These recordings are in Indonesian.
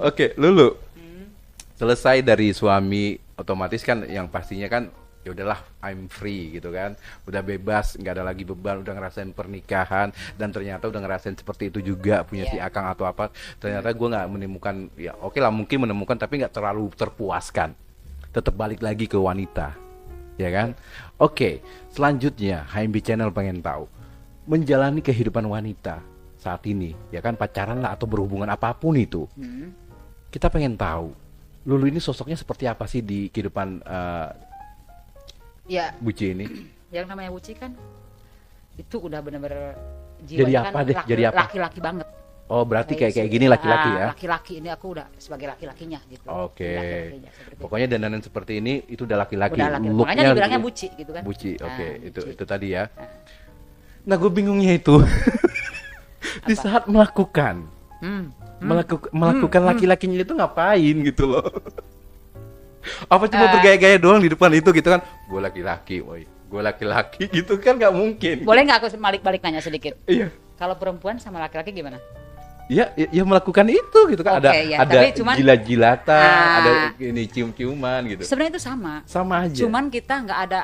Oke, Lulu. Selesai dari suami, otomatis kan yang pastinya kan ya udahlah, I'm free gitu kan. Udah bebas, nggak ada lagi beban, udah ngerasain pernikahan dan ternyata udah ngerasain seperti itu juga punya si Iya. Akang atau apa. Ternyata gue nggak menemukan, ya oke lah mungkin menemukan tapi nggak terlalu terpuaskan. Tetap balik lagi ke wanita, ya kan? Oke, selanjutnya HMB Channel pengen tahu menjalani kehidupan wanita saat ini, ya kan, pacaran lah atau berhubungan apapun itu. Hmm. Kita pengen tahu Lulu ini sosoknya seperti apa sih di kehidupan Ya, Buci ini? yang namanya Wuci kan itu udah bener-bener Jadi jiwanya kan apa deh? Jadi apa? laki-laki banget. Oh, berarti kayak Kayak kayak gini laki-laki ya? laki-laki ini aku udah sebagai laki-lakinya gitu. Oke. Laki-lakinya seperti itu. Pokoknya dandanan seperti ini itu udah laki-laki. Udah laki-laki. Makanya Looknya dibilangnya gitu. buci gitu kan. Buci. Oke, Nah, itu buci. itu tadi ya. Nah, Nah, gue bingungnya itu di apa? saat melakukan Hmm. melakukan laki-lakinya itu ngapain gitu loh. Apa cuma Eh, bergaya-gaya doang di depan itu gitu kan? Gue laki-laki, woi. Gue laki-laki gitu kan nggak mungkin. Boleh nggak aku balik-balik nanya sedikit? Iya. Kalau perempuan sama laki-laki gimana? Ya, ya melakukan itu gitu kan. Oke, Ada ya, ada tapi cuman jilat-jilatan, ada ah, ini cium-ciuman gitu. sebenarnya itu sama. Sama aja. Cuman kita nggak ada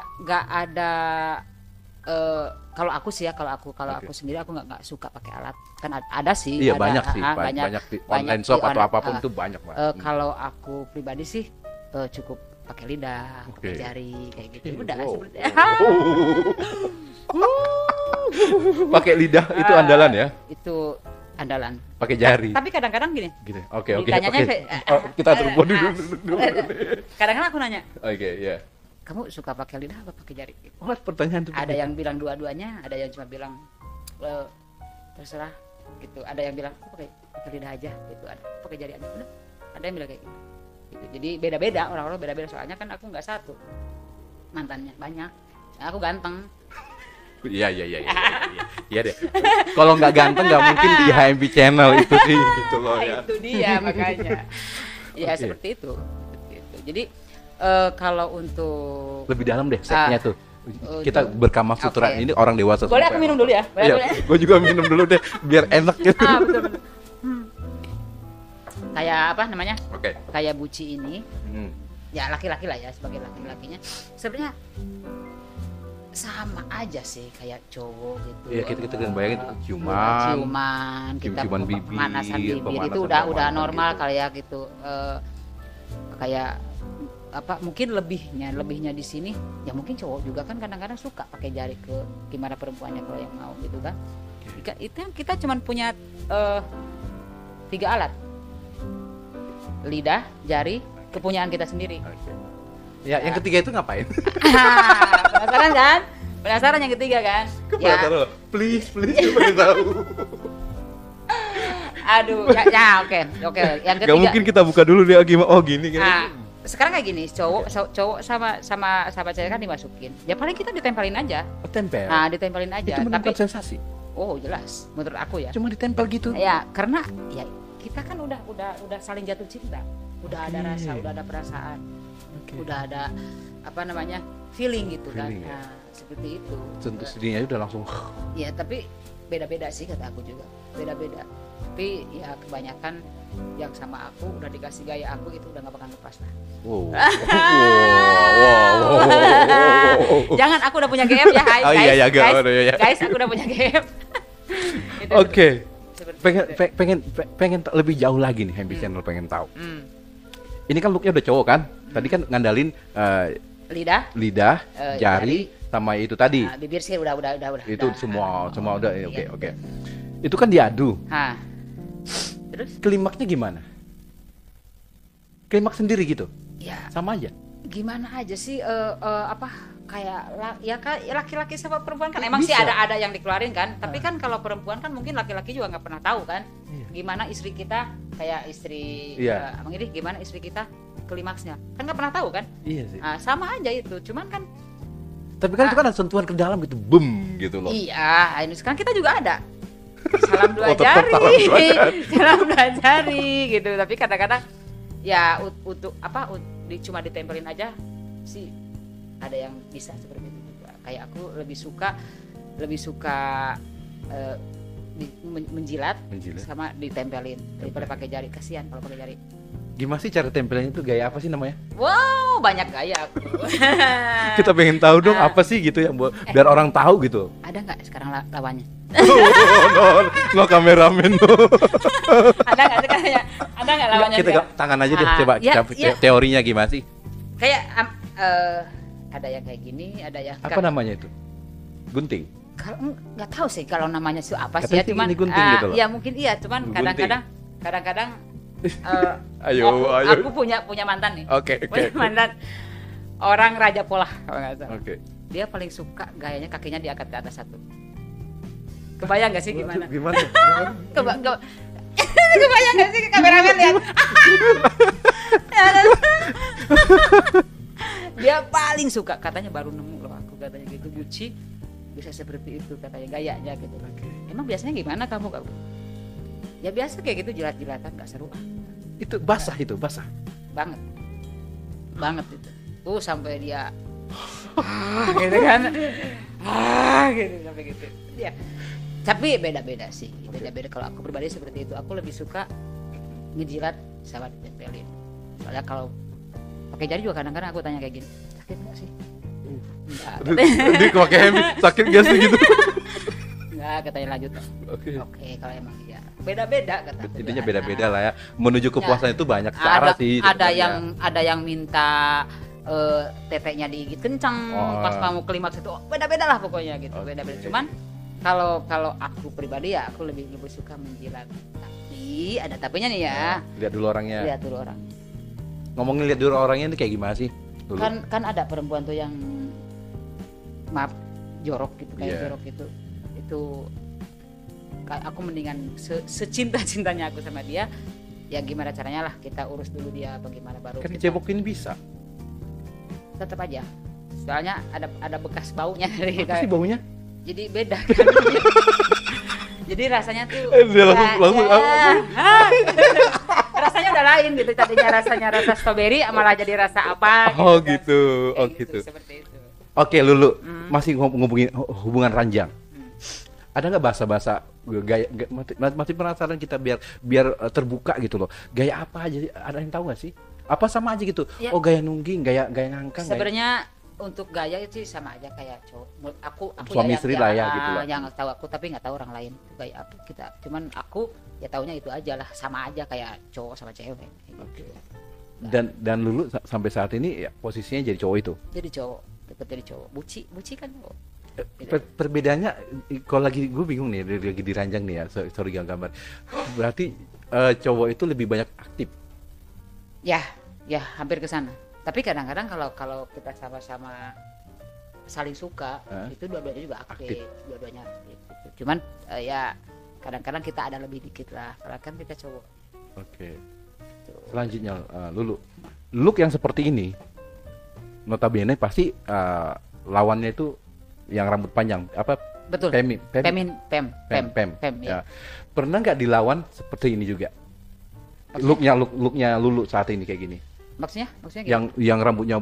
kalau aku sih ya kalau Oke. aku sendiri aku nggak suka pakai alat kan ada sih Iya, ada banyak sih, banyak banyak di banyak online shop di atau online, apapun itu banyak, Mbak. kalau aku pribadi sih cukup pakai lidah pakai Oke. jari kayak gitu Oke, udah wow. seperti Pakai lidah itu andalan ya, itu andalan. pakai jari. Tapi kadang-kadang gini Gitu. Oke, oke, ditanyanya oke. Oh, kita atur dulu dulu. kadang-kadang aku nanya Oke, ya. kamu suka pakai lidah apa pakai jari. Oh, pertanyaan tuh. Ada yang bilang dua-duanya, ada yang cuma bilang terserah gitu, ada yang bilang aku pakai lidah aja gitu, ada pakai jari aja udah, ada yang bilang kayak gitu. Gitu. Jadi beda-beda, orang-orang beda-beda, soalnya kan aku nggak satu, mantannya banyak. Nah, aku ganteng. Iya, iya, iya, iya, iya. Iya deh. Kalau nggak ganteng nggak mungkin di HMB Channel itu sih gitu loh ya. Itu dia makanya. Ya Oke. seperti itu. Seperti itu. Jadi kalau untuk Lebih dalam deh setnya tuh. Kita untuk- berkamar sutra oke. ini orang dewasa boleh semua aku ya. minum dulu ya? Boleh, Iya, boleh. gue juga minum dulu deh biar enak gitu. Betul, betul. Kayak apa namanya? Oke. Kayak Buci ini, Hmm. ya laki-laki lah ya, sebagai laki-lakinya sebenarnya sama aja sih kayak cowok gitu. Iya, kita kan bayangin ciuman, kita cium-ciuman bibir, pemanasan bibir itu pemanasan udah pemanasan normal gitu. kali ya gitu. Kayak apa mungkin lebihnya di sini ya, mungkin cowok juga kan kadang-kadang suka pakai jari ke gimana perempuannya kalau yang mau gitu kan. Itu kita cuman punya 3 alat, lidah, jari, kepunyaan kita sendiri. Oke. Ya, yang ketiga itu ngapain? Penasaran kan? Penasaran yang ketiga kan? Penasaran loh. Please, gue pengen tahu. Aduh, ya oke. Yang Gak ketiga. mungkin kita buka dulu dia gimana? Oh gini kan? Nah, sekarang kayak gini, cowok sama cewek kan dimasukin. Ya paling kita ditempelin aja. Oh, tempel. Nah, ditempelin aja. Itu Tapi menemukan sensasi. oh jelas, menurut aku ya. Cuma ditempel gitu. Ya karena ya kita kan udah saling jatuh cinta, udah ada Oke. rasa, udah ada perasaan, Oke. udah ada apa namanya feeling gitu Feeling, kan. ya. Nah, seperti itu. Sentuh sendirinya udah langsung. Ya tapi beda-beda sih kata aku juga, beda-beda. Tapi ya kebanyakan yang sama aku udah dikasih gaya aku itu udah nggak bakal lepas lah. Wow. Wow. Jangan, aku udah punya GF ya, Oh, iya, iya, guys, udah, iya. guys, aku udah punya GF. Itu Oke. seperti Pengen itu. pengen lebih jauh lagi nih HMB Channel pengen tahu. Hmm. Ini kan looknya udah cowok kan? Tadi kan ngandalin Lidah, lidah, jari, jari, sama itu tadi. nah, bibir sih udah. Itu udah. semua udah. Iya, Oke, oke. betul. Itu kan diadu. Hah. Terus Klimaksnya gimana? Klimaks sendiri gitu. ya Sama aja. gimana aja sih apa kayak laki-laki sama perempuan kan emang Bisa. sih ada yang dikeluarin kan, tapi kan kalau perempuan kan mungkin laki-laki juga nggak pernah tahu kan Iya. gimana istri kita, kayak istri Iya. Abang ini gimana istri kita klimaksnya kan nggak pernah tahu kan. Iya sih. Nah, sama aja itu, cuman kan Tapi kan itu kan ada sentuhan ke dalam gitu, boom gitu loh. iya ini sekarang kita juga ada salam dua Oh, tetap jari, salam dua jari. salam dua jari gitu, tapi kadang-kadang ya untuk apa cuma ditempelin aja sih, ada yang bisa seperti itu juga. Kayak aku lebih suka menjilat, Menjilat. sama ditempelin daripada pakai jari, kasihan kalau pakai jari. Gimana sih cara tempelnya itu, gaya apa sih namanya? Wow, banyak gaya aku. Kita pengen tahu dong apa sih gitu ya, biar orang tahu gitu. Ada nggak sekarang lawannya? No kameramen no. Ada nggak sekarang? Ada nggak lawannya? Kita sekarang? tangan aja deh, coba ya, ya. teorinya gimana sih? Kayak ada yang kayak gini, ada yang Apa namanya itu? Gunting. kalau nggak tahu sih kalau namanya itu apa sih Katanya ya, sih cuman ini gunting gitu loh. ya mungkin iya, cuman Gunting. kadang-kadang Ayo. aku punya mantan nih. Oke. Punya mantan orang Raja Polah kalau nggak salah. Oke. Dia paling suka gayanya kakinya diangkat ke atas satu. Kebayang nggak sih gimana? Gimana? Kebayang nggak sih kameramen lihat? Dia paling suka, katanya baru nemu loh aku, katanya gitu, Gucci bisa seperti itu katanya gayanya gitu. Emang biasanya gimana kamu? Ya biasa kayak gitu, jilat-jilatan, nggak seru Itu basah banget itu. Sampai dia gitu kan, gitu sampai gitu. Ya. Tapi beda-beda sih, beda-beda. Kalau aku pribadi seperti itu, aku lebih suka ngejilat sama ditempelin. Soalnya kalau pakai jari juga kadang-kadang aku tanya kayak gini, sakit nggak sih? Enggak. Dia pakai hemi, sakit gak sih gitu? Enggak, katanya lanjut. Oke. Kalau emang iya. Beda-beda kata. Intinya beda-beda lah ya. Menuju kepuasan itu banyak cara sih. Ada sebenarnya. ada yang minta teteknya digigit kencang pas kamu klimaks itu. Beda-beda lah pokoknya gitu. Oke. Beda-beda. Cuman kalau aku pribadi ya aku lebih suka menjilat. Tapi ada tapinya nih ya. Lihat dulu orangnya. Lihat dulu orang. Ngomongin lihat dulu orangnya ini kayak gimana sih? Dulu. Kan ada perempuan tuh yang maaf jorok gitu, kayak jorok gitu. Itu aku mendingan secinta-cintanya aku sama dia, ya gimana caranya lah kita urus dulu dia, bagaimana baru Kan kita dicebokin bisa. tetap aja. Soalnya ada bekas baunya dari Apa sih baunya? jadi beda kan. Jadi rasanya tuh Dia langsung rasanya udah lain gitu, tadinya rasanya rasa stroberi malah jadi rasa apa gitu. Oh kan. gitu. Oh Kayak gitu. Seperti itu. Oke, Lulu, masih ngomongin hubungan ranjang. Ada nggak bahasa-bahasa gaya, masih penasaran kita biar terbuka gitu loh. Gaya apa aja? Ada yang tahu nggak sih? Apa sama aja gitu? Ya. Oh, gaya nungging, gaya ngangkang. Sebenarnya untuk gaya itu sama aja kayak cowok. Aku Suami istri lah ya gitu lah. Yang tahu aku, tapi nggak tahu orang lain gaya apa kita. Cuman aku ya taunya itu aja lah, sama aja kayak cowok sama cewek. Oke. Dan Lulu sampai saat ini ya, posisinya jadi cowok itu. Jadi cowok, deket jadi cowok. Buci kan cowok. Perbedaannya kalau lagi gue bingung nih, lagi diranjang nih ya, sorry gambar. Berarti cowok itu lebih banyak aktif. Ya hampir ke sana. Tapi kadang-kadang kalau kita sama-sama saling suka, itu dua-duanya juga aktif. Dua-duanya aktif gitu. Cuman ya kadang-kadang kita ada lebih dikit lah, karena kan kita cowok. Oke. Selanjutnya Lulu, look yang seperti ini, notabene pasti lawannya itu yang rambut panjang, apa? Betul. Pem. Ya. Pernah nggak dilawan seperti ini juga? Looknya Lulu saat ini kayak gini. Maksudnya gimana? Yang rambutnya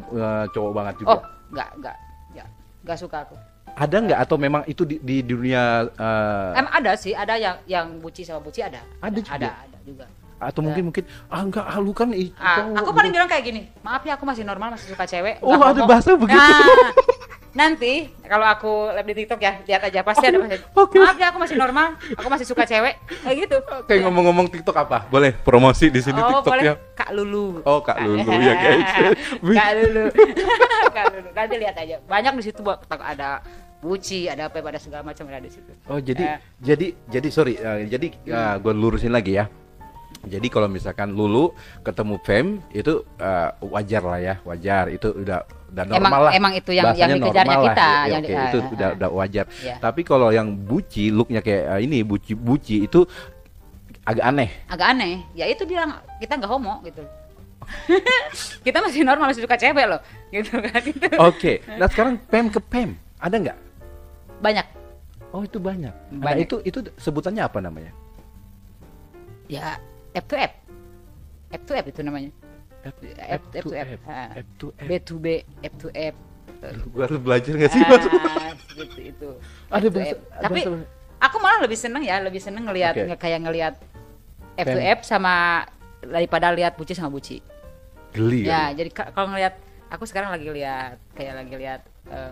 cowok banget juga. Oh, enggak suka aku. Ada nggak atau memang itu di dunia? Emang ada sih, ada yang buci sama buci ada. Ada juga. Ada juga. Atau mungkin enggak, lu kan itu. Aku paling bilang kayak gini, maaf ya aku masih normal, masih suka cewek. Oh, ada bahasa begitu. Nanti kalau aku live di TikTok ya, lihat aja pasti ada bahasa. Okay. Maaf ya aku masih normal, aku masih suka cewek, kayak gitu. Kayak ngomong-ngomong TikTok apa? Boleh promosi di sini TikTok boleh. ya? Kak Lulu. Oh, Kak Lulu ya guys. Kak Lulu. Kak Lulu. Nanti lihat aja. Banyak di situ ada buci, ada apa, ada segala macam ada di situ. Oh, jadi sorry, gue lurusin lagi ya. Jadi kalau misalkan Lulu ketemu Fem itu wajar lah ya, wajar, itu udah normal lah. Emang itu yang dikejarnya kita, ya, yang itu udah wajar. Ya. Tapi kalau yang buci, looknya kayak ini buci itu agak aneh. Agak aneh, ya itu bilang kita nggak homo gitu. Kita masih normal, masih suka cewek loh, gitu kan. Oke. Nah sekarang Pem ke Pem, ada nggak? Banyak. Oh itu banyak. Nah, itu sebutannya apa namanya? Ya F to F itu namanya. F to F. B to B, F to F. Gua harus belajar nggak sih mas? Seperti itu. Ada bahasa. Tapi Aku malah lebih seneng ngelihat Oke. kayak ngelihat F to F sama daripada lihat buci sama buci. Geli Ya, ya. jadi kalau ngelihat aku sekarang lagi lihat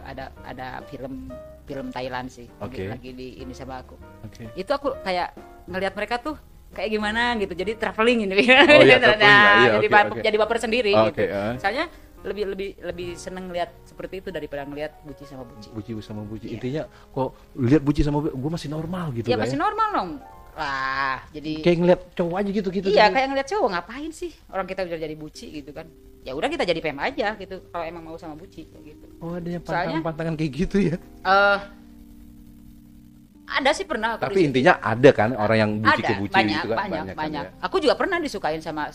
ada film Thailand sih. Oke. Lagi di ini sama aku. Oke. Itu aku kayak ngelihat mereka tuh kayak gimana gitu. Jadi traveling ini. Oh iya, traveling lah. Iya, jadi oke, oke. jadi baper sendiri Oke, gitu. Soalnya lebih seneng lihat seperti itu daripada ngelihat buci sama buci. Buci sama buci. Iya. Intinya kok lihat buci sama gue masih normal gitu Ya lah masih ya. normal dong. Lah, jadi Kayak ngeliat cowok aja gitu-gitu. iya gitu. kayak ngeliat cowok ngapain sih orang kita udah jadi buci gitu kan. Ya udah kita jadi PM aja gitu kalau emang mau sama buci kayak gitu. Oh, ada yang Soalnya- pantangan-pantangan kayak gitu ya. Ada sih pernah aku Tapi intinya ada kan orang yang buci ada ke buci banyak gitu kan banyak kan banyak. ya. Aku juga pernah disukain sama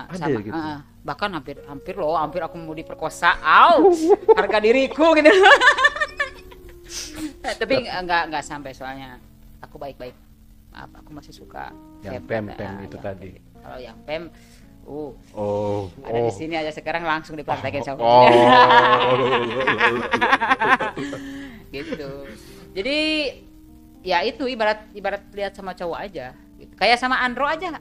Ada gitu? bahkan hampir aku mau diperkosa. Harga diriku gitu. Tapi enggak sampai soalnya aku baik-baik. Maaf, aku masih suka Yang Pem. pem itu Yang tadi. pem. Kalau yang pem ada Oh. di sini aja sekarang langsung dipraktekin sama Oh. gitu. Jadi ya itu ibarat lihat sama cowok aja gitu. Kayak sama Andro aja.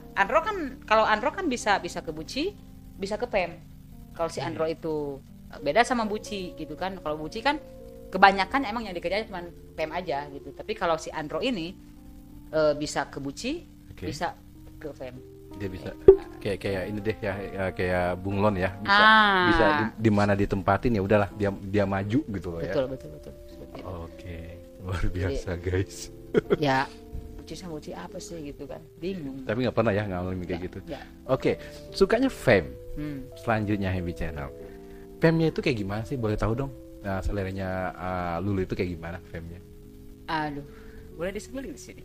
Kalau Andro kan bisa ke buci, bisa ke pem. Kalau si Andro itu beda sama buci gitu kan. Kalau buci kan kebanyakan emang yang dikejar cuma pem aja gitu. Tapi kalau si Andro ini bisa ke buci, Oke. bisa ke pem. Dia bisa kayak ini deh ya, kayak bunglon ya, bisa Ah. bisa di mana ditempatin ya udahlah dia maju gitu loh ya. Betul. Seperti itu. Oke, luar biasa guys. Ya buci sama buci apa sih gitu kan, bingung. Tapi nggak pernah ya ngalamin kayak gitu. Ya. Oke, sukanya fame. Hmm. Selanjutnya Happy Channel. Fame-nya itu kayak gimana sih? Boleh tahu dong? Nah, seleranya Lulu itu kayak gimana fame-nya? Aduh, boleh disebut di sini.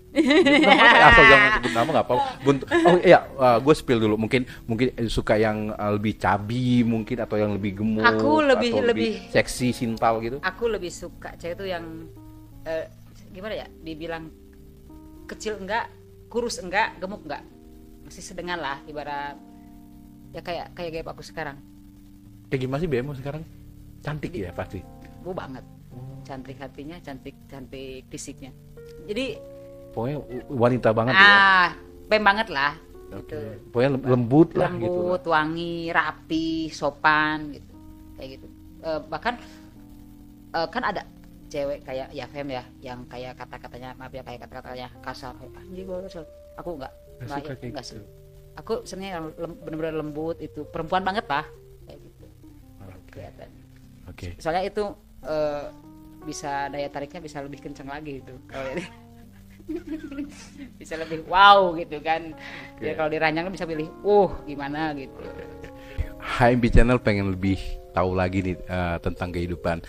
Asal jangan sebut nama nggak apa-apa. Oh iya, gue spill dulu. Mungkin suka yang lebih cabi mungkin atau yang lebih gemuk. Aku lebih- atau lebih- seksi sintal gitu. Aku lebih suka cewek itu yang gimana ya? Dibilang kecil enggak, kurus enggak, gemuk enggak. Masih sedengan lah ibarat ya kayak gaya aku sekarang. Kayak gimana sih BMO sekarang? Cantik ya pasti. Gue banget. Cantik hatinya, cantik fisiknya. Jadi Pokoknya wanita banget ya. pem banget lah. Oke. Gitu. Pokoknya lembut lah gitu. lah. Lembut, wangi, rapi, sopan gitu. Kayak gitu. Bahkan kan ada cewek kayak ya Fem ya yang kayak kata-katanya maaf ya kayak kata-katanya kasar kayak anjing gue kesel. Aku enggak Suka kayak enggak gitu. sih. Aku senangnya yang benar-benar lembut itu perempuan banget lah kayak gitu. Kelihatan. Oke. Soalnya itu bisa daya tariknya bisa lebih kencang lagi gitu kalau ini. Bisa lebih wow gitu kan. Ya kalau diranjang bisa pilih gimana gitu. HMB Channel pengen lebih tahu lagi nih tentang kehidupan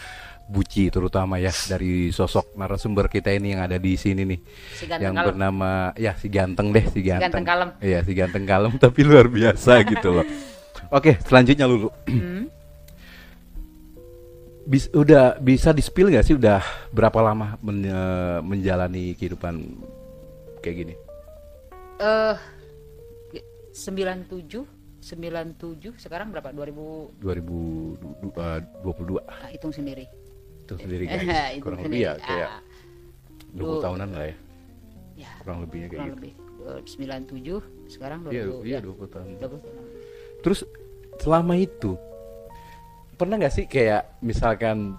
Buci terutama ya dari sosok narasumber kita ini yang ada di sini nih Si ganteng yang kalem. bernama ya si ganteng deh si ganteng. ganteng kalem. Iya si ganteng kalem tapi luar biasa gitu loh. Oke selanjutnya Lulu. Udah bisa di-spill nggak sih udah berapa lama menjalani kehidupan kayak gini? 97 sekarang berapa 2022 hitung sendiri. itu sendiri guys. Hitung Kurang sendiri. lebih ya kayak 20 tahunan lah ya. Ya, Kurang lebihnya kayak kurang gitu. lebih 97 sekarang 2000 Iya 20 tahun. 20 tahun. Terus selama itu pernah nggak sih kayak misalkan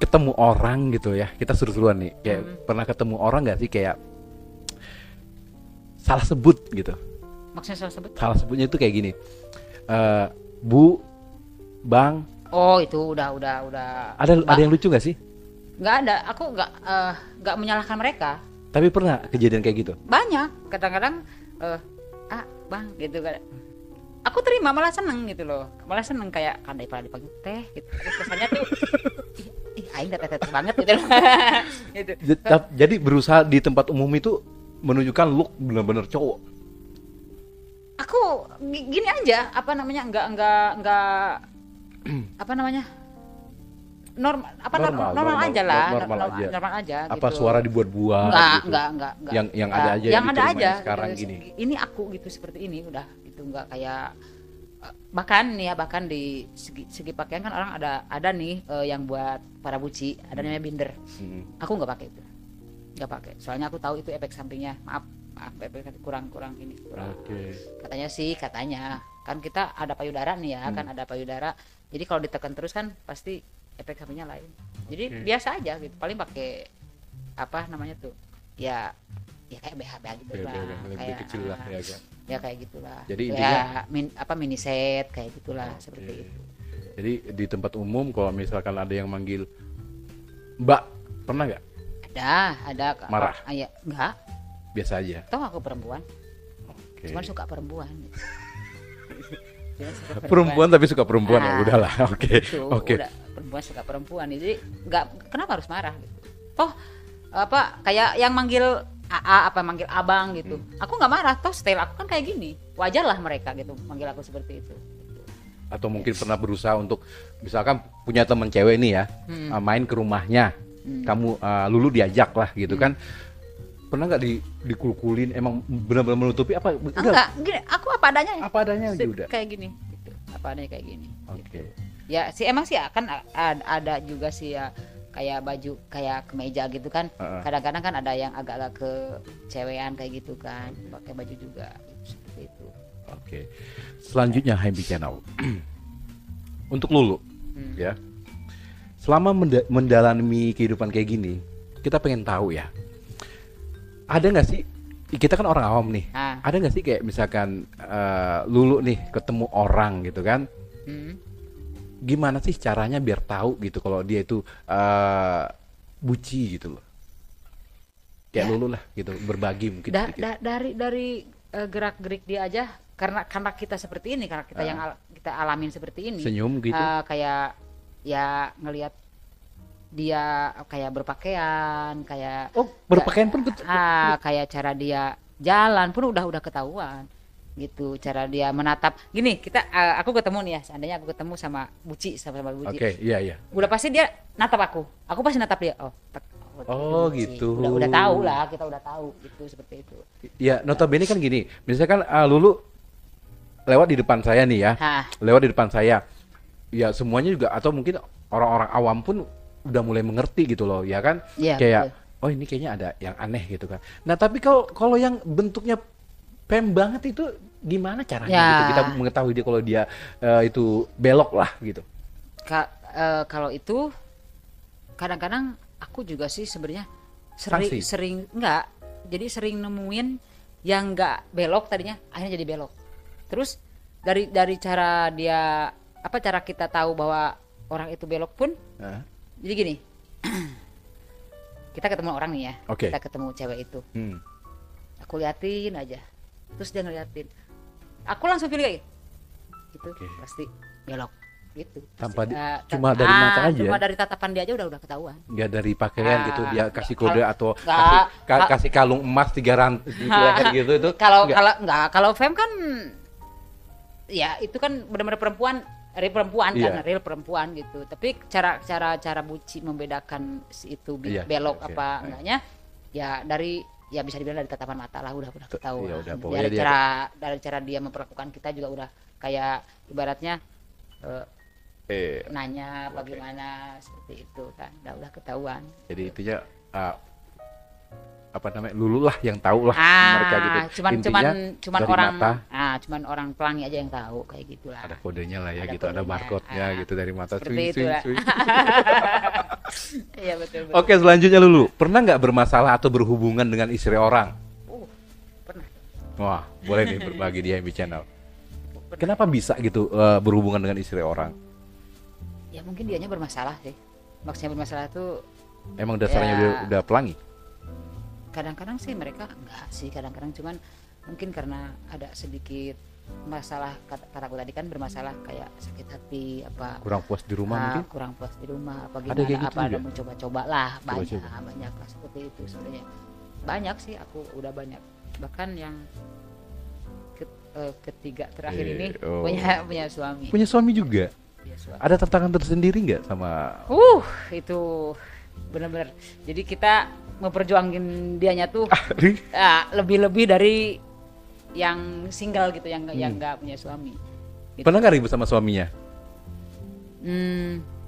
ketemu orang gitu ya, kita seru-seruan nih kayak pernah ketemu orang nggak sih kayak salah sebut gitu. Maksudnya salah sebut? Salah sebutnya itu kayak gini, Bu, Bang, Oh itu udah ada yang lucu nggak sih? nggak ada, aku nggak menyalahkan mereka. Tapi pernah kejadian kayak gitu? Banyak kadang-kadang bang gitu kan, aku terima malah seneng gitu loh, malah seneng kayak kan daripada dipanggil teh gitu. Terus kesannya tuh ih aing teh banget gitu loh. Gitu. Jadi berusaha di tempat umum itu menunjukkan look bener-bener cowok. Aku gini aja apa namanya nggak apa namanya normal aja lah, normal aja Apa gitu. suara dibuat-buat gitu? Enggak. Yang ada aja yang di ada rumah aja sekarang gitu. gini. Ini aku gitu seperti ini udah gitu, enggak kayak bahkan di segi pakaian kan orang ada nih yang buat para buci ada namanya binder. Aku nggak pakai itu. nggak pakai. Soalnya aku tahu itu efek sampingnya. Maaf efek samping kurang ini kurang. Oke. Katanya kan kita ada payudara nih ya, kan ada payudara. Jadi kalau ditekan terus kan pasti efek sampingnya lain. Jadi biasa aja gitu. Paling pakai apa namanya tuh? Ya kayak BH gitu lah. Lebih Kayak kecil lah ya kan. ya kayak gitulah. Jadi ya, mini set kayak gitulah seperti itu. Jadi di tempat umum kalau misalkan ada yang manggil Mbak, pernah nggak? Ada Marah? Ya enggak, Biasa aja. toh aku perempuan, Oke. cuman suka perempuan. Cuman suka Perempuan tapi suka perempuan ya, Ah, udahlah. Oke. Gitu, Oke. udah perempuan suka perempuan, jadi nggak, kenapa harus marah gitu. Toh apa kayak yang manggil AA apa manggil abang gitu, aku nggak marah, toh style aku kan kayak gini, wajar lah mereka gitu manggil aku seperti itu. Atau mungkin pernah berusaha untuk misalkan punya teman cewek nih ya, main ke rumahnya, kamu Lulu diajak lah gitu kan, pernah nggak dikulkulin, emang benar-benar menutupi apa? Enggak, gini, aku apa adanya. Apa adanya aja udah. Kayak gini, gitu. Apa adanya kayak gini. Oke. Ya sih emang sih kan ada juga sih ya kayak baju kayak kemeja gitu kan. Kadang-kadang kan ada yang agak-agak ke cewean kayak gitu kan, pakai baju juga gitu, seperti itu. Oke. Selanjutnya HMB Channel. Untuk Lulu ya. Selama mendalami kehidupan kayak gini, kita pengen tahu ya. Ada nggak sih, kita kan orang awam nih. Ada nggak sih kayak misalkan Lulu nih ketemu orang gitu kan? Gimana sih caranya biar tahu gitu kalau dia itu buci gitu loh. Kayak Ya. Lulu lah gitu, berbagi mungkin sedikit. Dari gerak-gerik dia aja karena kita seperti ini, karena kita yang kita alamin seperti ini. Senyum gitu. Kayak ya ngelihat dia kayak berpakaian, kayak Berpakaian pun kayak cara dia jalan pun udah ketahuan gitu, cara dia menatap gini. Aku ketemu nih ya, seandainya aku ketemu sama Buci sama Buci. Oke, iya. Udah pasti dia natap aku pasti natap dia. Oh, Buci. gitu. Udah tahu lah, kita udah tahu gitu, seperti itu. Ya, notabene kan gini, misalkan Lulu lewat di depan saya nih ya, lewat di depan saya, ya semuanya juga atau mungkin orang-orang awam pun udah mulai mengerti gitu loh, ya kan? Iya, Kayak, betul. oh ini kayaknya ada yang aneh gitu kan. Nah tapi kalau yang bentuknya pem banget itu gimana caranya Ya. gitu? Kita mengetahui dia kalau dia itu belok lah gitu. Kalau itu kadang-kadang aku juga sih sebenarnya Sanksi? sering enggak, jadi sering nemuin yang enggak belok tadinya akhirnya jadi belok. Terus dari cara dia cara kita tahu bahwa orang itu belok pun jadi gini. Kita ketemu orang nih ya, Oke. kita ketemu cewek itu, aku liatin aja, terus dia ngeliatin, aku langsung pilih kayak gitu, pasti belok gitu. Tanpa Pasti, cuma dari mata aja? cuma dari tatapan dia aja udah ketahuan. Nggak dari pakaian gitu, dia kasih kode atau nggak, kasih kalung emas 3 rantai gitu itu? Kalau fem kan ya itu kan benar-benar perempuan, real perempuan gitu. Tapi cara Buci membedakan si itu belok apa enggaknya ya bisa dibilang dari tatapan mata lah, udah ketahuan. Dari cara dia memperlakukan kita juga udah kayak ibaratnya nanya bagaimana seperti itu kan, udah ketahuan. Jadi intinya Lulu lah yang tahu lah mereka gitu. Cuman orang pelangi aja yang tahu kayak gitulah. Ada kodenya lah ya, ada gitu, ada barcode-nya gitu dari mata. Seperti itu. Iya betul. Oke, selanjutnya Lulu, pernah nggak bermasalah atau berhubungan dengan istri orang? Pernah. Wah, boleh nih berbagi di HMB Channel. Kenapa bisa gitu berhubungan dengan istri orang? Ya mungkin dianya bermasalah sih. Maksudnya bermasalah itu emang dasarnya udah pelangi? Kadang-kadang sih mereka enggak sih, kadang-kadang cuman mungkin karena ada sedikit masalah, kataku tadi kan bermasalah kayak sakit hati apa, kurang puas di rumah mungkin? Kurang puas di rumah apa Ada gimana, gitu ada juga? mencoba-coba lah, banyak lah seperti itu sebenarnya. Banyak sih, aku udah banyak, bahkan yang ketiga terakhir ini punya suami. Punya suami juga? Punya suami. Ada tantangan tersendiri nggak sama? Itu benar-benar. Jadi kita memperjuangin dianya tuh lebih dari yang single gitu, yang nggak punya suami. Gitu. Pernah nggak ribut sama suaminya?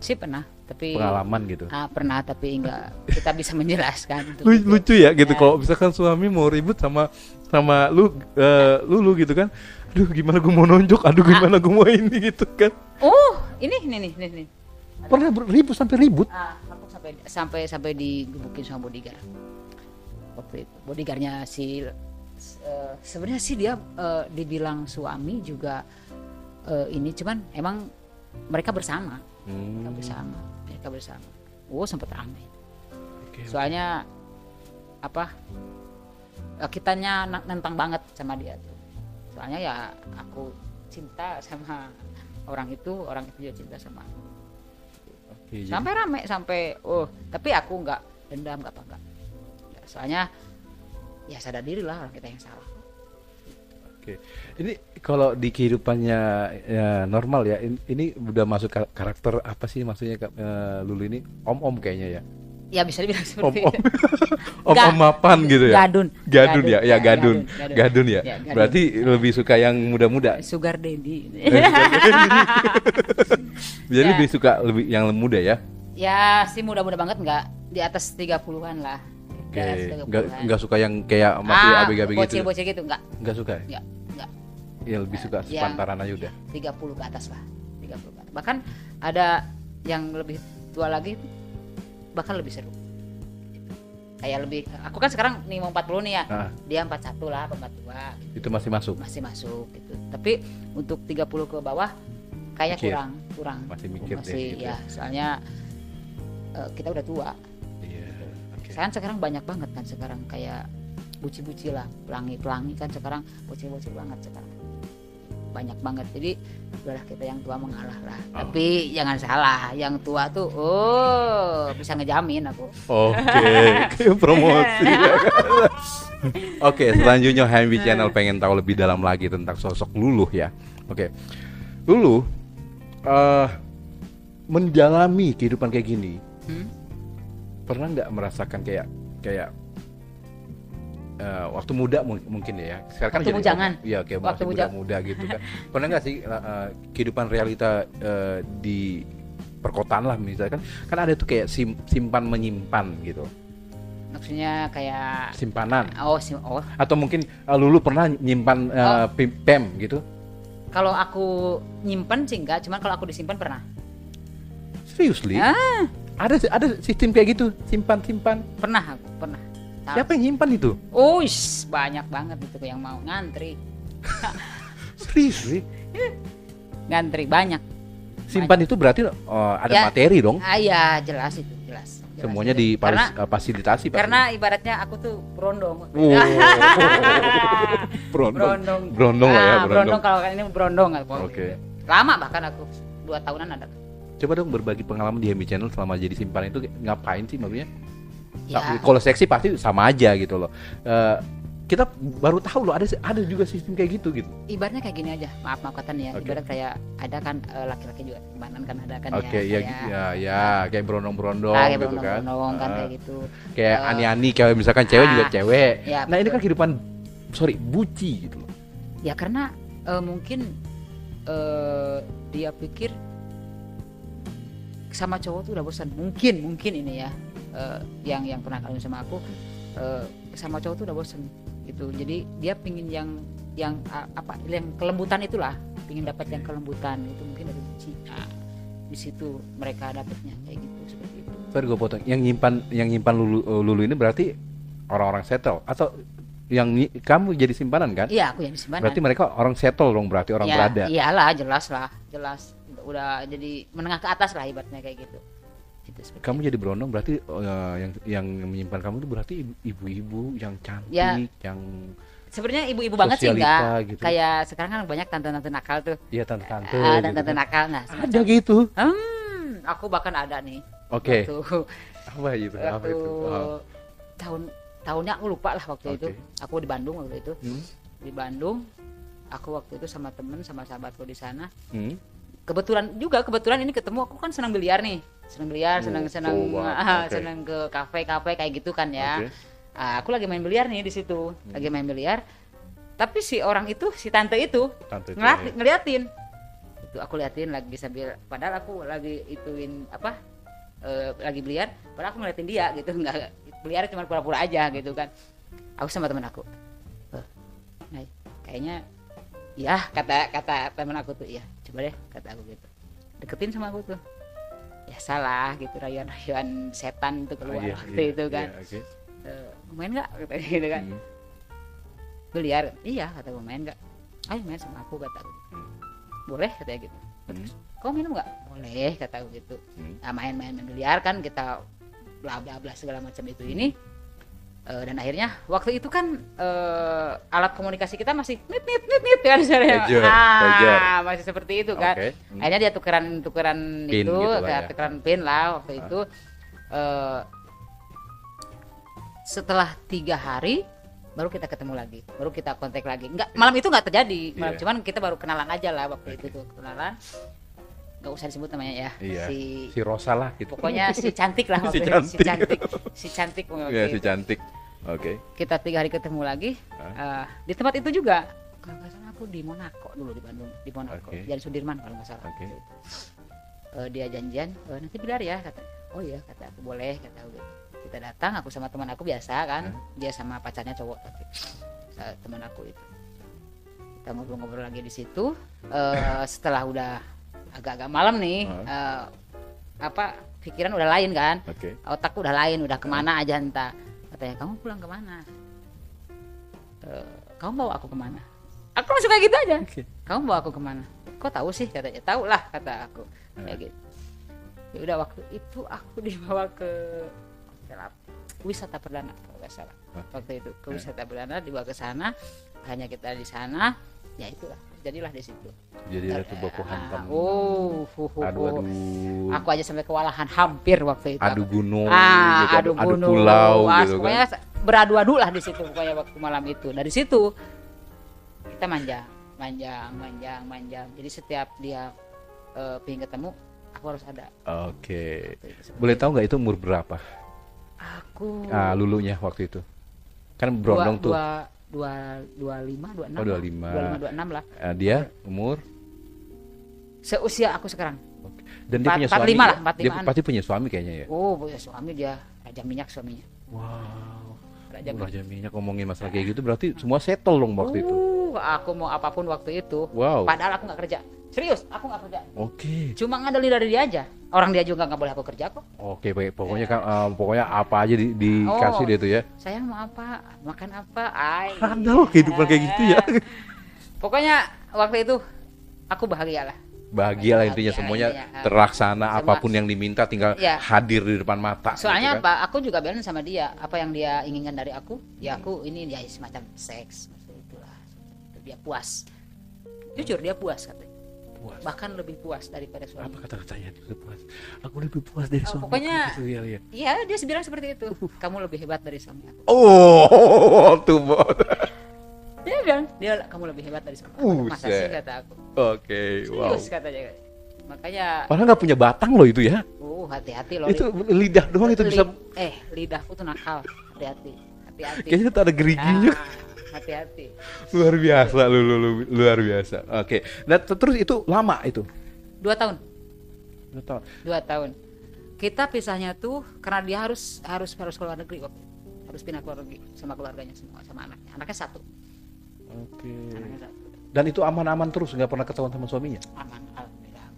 Sih pernah, tapi pengalaman gitu. pernah tapi nggak kita bisa menjelaskan untuk itu. Lucu ya gitu Ya. kalau misalkan suami mau ribut sama Lulu gitu kan. Aduh gimana gue mau nonjok, aduh gimana gue mau ini gitu kan. Ini. Pernah ribut sampai ribut. Aku sampai digebukin sama bodyguard. Waktu itu bodyguardnya sebenarnya sih dia dibilang suami juga ini, cuman emang mereka bersama. Mereka bersama. Sempat ramai. Oke. Soalnya kitanya nentang banget sama dia tuh. Soalnya ya aku cinta sama orang itu juga cinta sama aku. Oke, jadi- Sampai rame tapi aku nggak dendam nggak apa. Soalnya ya sadar diri lah orang kita yang salah. Oke, ini kalau di kehidupannya ya, normal ya, ini udah masuk karakter apa sih maksudnya Lulu ini om kayaknya ya, Ya bisa dibilang seperti om itu. om mapan gitu ya, Gadun ya, gadun ya, Ya, gadun. berarti lebih suka yang muda-muda, Sugar daddy. jadi Ya. lebih suka yang muda ya. Ya sih muda-muda banget, nggak di atas 30-an lah. Di Oke, atas 30-an. nggak suka yang kayak masih abg-abg gitu, bocil-bocil gitu nggak suka ya? nggak Ya lebih suka Yang- sepantaran aja udah. 30 ke atas lah, 30 ke atas. Bahkan ada yang lebih tua lagi, bahkan lebih seru. Kayak lebih, aku kan sekarang nih mau 40 nih ya, Ah, dia 41 lah, 42 itu masih masuk, masih masuk gitu. Tapi untuk 30 ke bawah kayaknya Mikir. kurang. Masih mikir deh Masih gitu ya, soalnya kita udah tua. iya, oke. Sekarang banyak banget kan sekarang kayak buci-buci lah, pelangi kan sekarang bocil-bocil banget sekarang. Banyak banget. Jadi udahlah kita yang tua mengalah lah. Tapi jangan salah, yang tua tuh bisa ngejamin aku. Oke, promosi. Oke, selanjutnya HMB Channel pengen tahu lebih dalam lagi tentang sosok Luluh ya. Oke, Luluh mendalami kehidupan kayak gini, Hmm? pernah nggak merasakan kayak waktu muda mungkin ya. Sekarang kan Waktu jadi bujangan. Iya, kayak Waktu masih muda gitu kan. Pernah nggak sih kehidupan realita di perkotaan lah misalkan, kan ada tuh kayak simpan menyimpan gitu. Maksudnya kayak Simpanan. oh Atau mungkin Lulu pernah nyimpan PEM gitu? kalau aku nyimpen sih enggak, cuman kalau aku disimpan pernah. Seriously? Ada sistem kayak gitu, simpan. Pernah. Siapa yang nyimpan itu? Banyak banget itu yang mau ngantri Seriously? banyak. Simpan itu berarti ada Ya. materi dong. Ya jelas itu, jelas. Semuanya Karena fasilitasi pasti. karena ibaratnya aku tuh berondong. Brondong lah ya, Brondong kalau ini brondong Oke. Lama bahkan aku 2 tahunan ada. Coba dong berbagi pengalaman di HMB Channel selama jadi simpan itu ngapain sih maksudnya? Ya, Kalau seksi pasti sama aja gitu loh. Kita baru tahu loh ada juga sistem kayak gitu. ibaratnya kayak gini aja. Maaf kata nih ya. Oke. Ibarat kayak ada kan laki-laki juga simpanan kan ada kan Oke, ya. kayak berondong-berondong Kayak gitu kan. berondong kan Ah. kayak gitu. Kayak ani-ani kayak misalkan cewek juga cewek. Ya, Nah, ini betul. kan kehidupan buci gitu loh. Ya karena mungkin dia pikir sama cowok tuh udah bosan. Mungkin ini ya yang pernah kawin sama aku sama cowok tuh udah bosan gitu. Jadi dia pingin yang kelembutan itulah, pingin dapat yang kelembutan itu mungkin dari buci. Nah, di situ mereka dapatnya kayak gitu seperti itu. Sorry gue potong. Yang nyimpan Lulu ini berarti orang-orang settle atau kamu jadi simpanan kan? Iya, aku yang simpanan. Berarti mereka orang settle dong, berarti orang ya, berada. Iyalah, jelas. Udah jadi menengah ke atas lah ibaratnya kayak gitu. Gitu, seperti Kamu jadi berondong berarti yang menyimpan kamu itu berarti ibu-ibu yang cantik, Ya. yang sebenarnya ibu-ibu banget sih Sosialita enggak. gitu. Kayak sekarang kan banyak tante-tante nakal tuh. iya tante-tante. Tante-tante gitu kan. nakal. Nah, Ada gitu. aku bahkan ada nih. Oke. Waktu, Apa itu? Apa waktu itu? Oh. tahunnya aku lupa lah waktu itu. Oke. Aku di Bandung waktu itu. Hmm? Di Bandung. Aku waktu itu sama temen sama sahabatku di sana. Hmm? Kebetulan ini ketemu, aku kan senang biliar nih. Senang biliar, senang wow. Oke. senang ke kafe kayak gitu kan ya. Oke. Aku lagi main biliar nih di situ. Lagi main biliar. Tapi si orang itu, si tante itu Tante itu, ngeliatin. Itu aku liatin lagi sambil padahal aku lagi ituin lagi biliar, padahal aku ngeliatin dia gitu, nggak biliar cuma pura-pura aja gitu kan. Aku sama teman aku, nah, kayaknya ya kata teman aku tuh, ya coba deh kata aku gitu, deketin sama aku tuh, ya salah gitu, rayuan setan itu keluar waktu itu kan. Main nggak katanya gitu kan. Biliar, iya kata gue, main nggak, ayo main sama aku kata aku. Boleh katanya gitu. Terus kau minum nggak? Boleh kata aku gitu. Nah, main biliar kan, kita bla bla bla segala macam itu ini. Dan akhirnya waktu itu kan alat komunikasi kita masih nit kan suaranya. Masih seperti itu kan. Akhirnya dia tukeran pin itu, gitu tukeran pin lah waktu itu. Setelah 3 hari baru kita ketemu lagi, baru kita kontak lagi. Malam itu nggak terjadi, cuman kita baru kenalan aja lah waktu itu tuh, kenalan. Nggak usah disebut namanya ya, si Rosa lah gitu. Pokoknya si cantik lah waktu si cantik. Si cantik. Kita 3 hari ketemu lagi di tempat itu juga. Kalau nggak salah aku di Monaco dulu, di Bandung, di Monaco, Jalan Sudirman kalau nggak salah. Dia janjian nanti biliar ya kata. Oh iya kata aku, boleh kata aku gitu. Kita datang, aku sama teman aku biasa kan, dia sama pacarnya cowok, tapi teman aku itu kita ngobrol-ngobrol lagi di situ. Setelah udah agak-agak malam nih, pikiran udah lain kan, otak udah lain, udah kemana aja entah. Katanya, kamu pulang kemana? Kamu bawa aku kemana? Aku langsung kayak gitu aja. Kamu bawa aku kemana? Kok tahu sih katanya? Tahu lah kata aku kayak gitu. Ya udah, waktu itu aku dibawa ke wisata perdana kalau nggak salah. Waktu itu ke wisata perdana, dibawa ke sana, hanya kita di sana, ya itulah, jadilah di situ. Jadilah itu baku hantam. Aduh. Aku aja sampai kewalahan hampir waktu itu. Adu gunung, adu pulau gitu kan. Pokoknya beradu-adu lah di situ pokoknya waktu malam itu. Dari situ kita manjang. Jadi setiap dia pengen ketemu, aku harus ada. Boleh tahu nggak itu umur berapa? Aku lulunya waktu itu kan berondong tuh 25, 26 lah. Dia umur seusia aku sekarang. Dan dia punya 45 suami lah, ya? Dia pasti punya suami kayaknya ya. Punya suami, dia raja minyak suaminya. Wow, raja minyak. Ngomongin masalah kayak gitu berarti semua settle dong waktu itu. Aku mau apapun waktu itu. Padahal aku nggak kerja. Serius, aku nggak kerja. Cuma ngandelin dari dia aja. Orang dia juga nggak boleh aku kerja kok. Baik. Pokoknya pokoknya apa aja dikasih dia tuh ya. Sayang mau apa? Makan apa? Ada loh kehidupan kayak gitu ya. Pokoknya waktu itu aku bahagia lah intinya, semuanya terlaksana, apapun yang diminta tinggal hadir di depan mata. Soalnya gitu kan. Aku juga bilang sama dia, apa yang dia inginkan dari aku, ya aku ini ya semacam seks, itulah. Dia puas. Jujur dia puas katanya. Bahkan lebih puas daripada suami. Apa kata-katanya? Aku lebih puas dari suami. Pokoknya gitu, ya. Iya, dia bilang seperti itu. Kamu lebih hebat dari suami aku. Tuh bos. Dia bilang, kamu lebih hebat dari suami aku. Masa sih kata aku. Serius katanya. Makanya. Padahal nggak punya batang loh itu ya. Hati-hati loh. Itu lidah doang itu bisa. Lidahku tuh nakal. Hati-hati. Kayaknya tuh ada geriginya. Hati-hati. Luar biasa luar biasa. Dan terus itu lama itu? 2 tahun. 2 tahun. Kita pisahnya tuh karena dia harus keluar negeri waktu. Harus pindah keluar negeri sama keluarganya semua, sama anaknya. Anaknya 1. Anaknya 1. Dan itu aman-aman terus, nggak pernah ketahuan sama suaminya? Aman, alhamdulillah.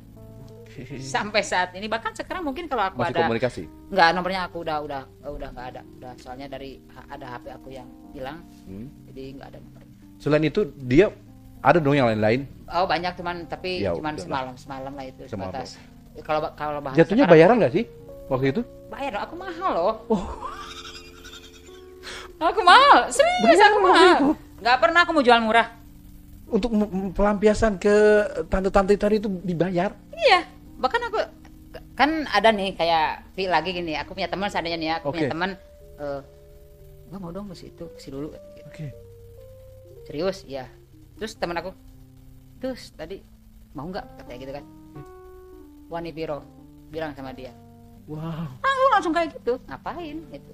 Sampai saat ini, bahkan sekarang mungkin kalau aku masih ada komunikasi? Nggak, nomornya aku udah nggak ada. Soalnya dari ada HP aku yang hilang. Jadi nggak ada nomornya. Selain itu dia ada dong yang lain-lain? Banyak tapi cuman semalam lah itu sebatas. Kalau bahasa jatuhnya bayaran nggak sih waktu itu? Bayar, aku mahal loh. Aku mahal, serius aku mahal. Nggak pernah aku mau jual murah. Untuk pelampiasan ke tante-tante tadi itu dibayar? Iya, bahkan aku kan ada nih kayak lagi gini. Aku punya teman seadanya nih ya. Aku punya teman. Gua mau dong ke situ dulu. Serius, ya. Terus teman aku, terus tadi mau nggak katanya gitu kan? Wani Piro bilang sama dia. Wow. Aku langsung kayak gitu, ngapain gitu.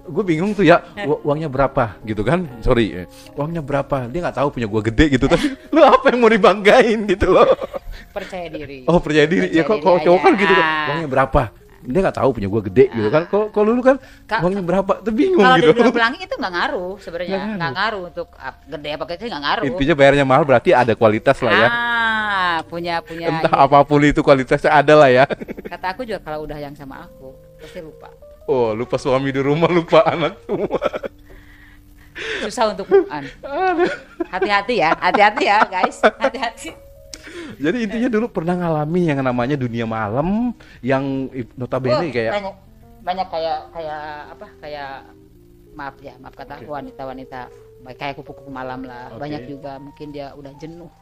Gue bingung tuh ya, uangnya berapa gitu kan? Sorry, uangnya berapa? Dia nggak tahu punya gue gede gitu, tapi lu apa yang mau dibanggain gitu loh? Percaya diri. Percaya diri. Ya kok cowok kan gitu kan? Uangnya berapa? dia nggak tahu punya gue gede gitu kan. Kalau dulu kan uangnya berapa tuh bingung Kalau gitu. di dunia pelangi itu nggak ngaruh sebenarnya, Nggak nggak ngaruh untuk gede apa kecil, nggak ngaruh. Intinya bayarnya mahal berarti ada kualitas lah ya. Punya Entah iya. apapun itu kualitasnya ada lah ya. Kata aku juga kalau udah yang sama aku pasti lupa. Oh, lupa suami di rumah, lupa anak semua. Susah untuk move on. Hati-hati ya guys, hati-hati. Jadi intinya dulu pernah ngalami yang namanya dunia malam yang notabene kayak banyak kayak maaf kata wanita-wanita kayak kupu-kupu malam lah. Banyak juga mungkin dia udah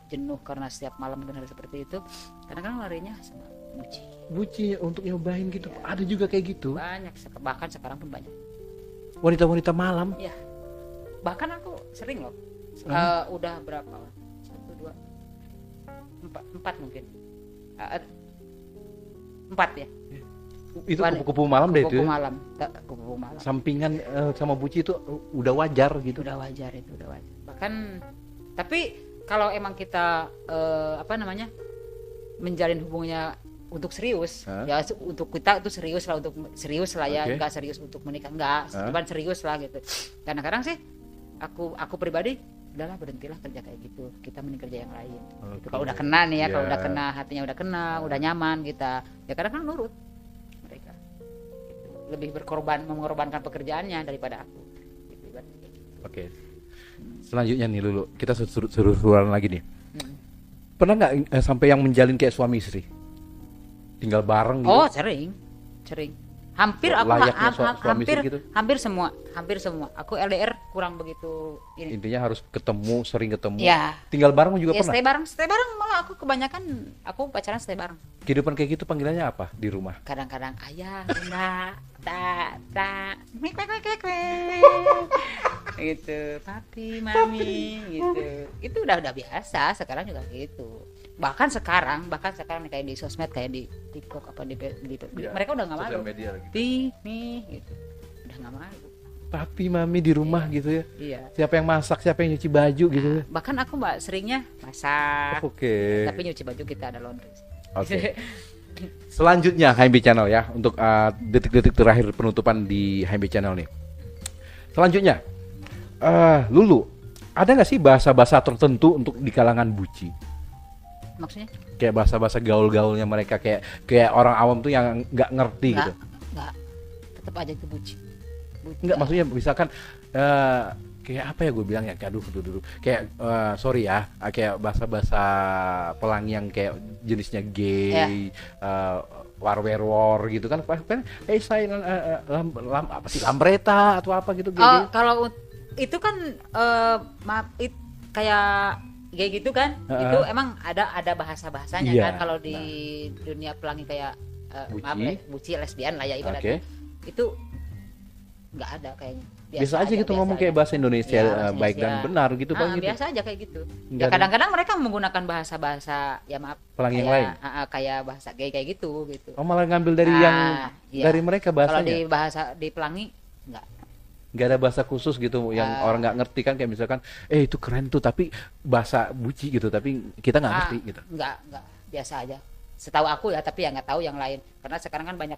jenuh karena setiap malam benar seperti itu. Kadang-kadang larinya sama buci untuk nyobain gitu. Ada juga kayak gitu. Banyak, bahkan sekarang pun banyak. Wanita-wanita malam. Iya. Bahkan aku sering loh. Udah berapa? 1, 2, 4 mungkin. 4 ya. Itu kupu-kupu malam deh itu. Kupu-kupu malam. Sampingan sama buci itu udah wajar gitu. Udah wajar. Bahkan tapi kalau emang kita menjalin hubungannya untuk serius, ya untuk kita itu serius lah ya, enggak serius untuk menikah, enggak, cuman serius lah gitu. Kadang-kadang sih aku pribadi udahlah berhentilah kerja kayak gitu, kita mending kerja yang lain. Kalau udah kena nih ya, kalau udah kena hatinya udah kena, udah nyaman kita, ya kadang-kadang nurut mereka. Gitu. Lebih mengorbankan pekerjaannya daripada aku. Gitu, kan. Oke. Selanjutnya nih Lulu, kita suruh-suruhan lagi nih. Pernah nggak sampai yang menjalin kayak suami istri? Tinggal bareng gitu? Oh sering. Hampir aku gitu? hampir semua. Aku LDR kurang begitu ini. Intinya harus sering ketemu. Ya. Tinggal bareng juga Ya, pernah? stay bareng malah aku kebanyakan aku pacaran stay bareng. Kehidupan kayak gitu panggilannya apa di rumah? Kadang-kadang ayah, bunda, mik gitu, papi, mami gitu. Itu udah biasa, sekarang juga gitu. Bahkan sekarang kayak di sosmed, kayak di TikTok apa di mereka udah nggak malu. Nih gitu. Udah nggak malu. Papi, mami di rumah gitu ya. Iya. Siapa yang masak, siapa yang nyuci baju gitu ya. Bahkan aku seringnya masak. Oke. Tapi nyuci baju kita ada laundry. Oke. Selanjutnya HMB Channel ya, untuk detik-detik terakhir penutupan di HMB Channel nih. Selanjutnya, Lulu, ada nggak sih bahasa-bahasa tertentu untuk di kalangan buci? Maksudnya? Kayak bahasa-bahasa gaul-gaulnya mereka, kayak orang awam tuh yang nggak ngerti gitu. Nggak, tetap aja itu buci. Nggak, maksudnya misalkan kayak apa ya gue bilang ya, aduh kayak sorry ya, kayak bahasa-bahasa pelangi yang kayak jenisnya gay, war gitu kan saya apa sih, lambreta atau apa gitu. Kalau itu kan kayak kayak gitu kan, itu emang ada bahasanya kan. Kalau di dunia pelangi kayak buci lesbian lah ya ibaratnya, itu nggak ada kayaknya. Biasa aja gitu ngomong kayak bahasa Indonesia, baik dan benar gitu Bang gitu. Biasa aja kayak gitu. Ya kadang-kadang mereka menggunakan bahasa ya maaf pelangi yang lain. Kayak bahasa gay kayak gitu. Oh malah ngambil dari dari mereka bahasanya. Kalau di bahasa di pelangi nggak ada bahasa khusus gitu yang orang nggak ngerti kan, kayak misalkan itu keren tuh tapi bahasa buci gitu tapi kita nggak ngerti gitu. Nggak biasa aja. Setahu aku ya, tapi ya nggak tahu yang lain karena sekarang kan banyak